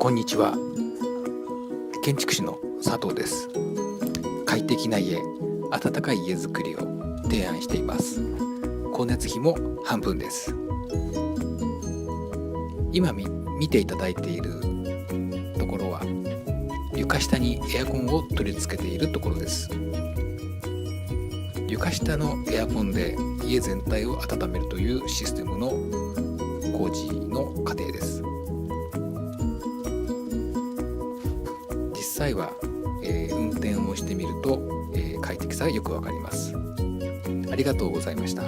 こんにちは。建築士の佐藤です。快適な家、暖かい家づくりを提案しています。光熱費も半分です。今見ていただいているところは、床下にエアコンを取り付けているところです。床下のエアコンで家全体を温めるというシステムの工事の過程です。実際は、運転をしてみると、快適さがよくわかります。ありがとうございました。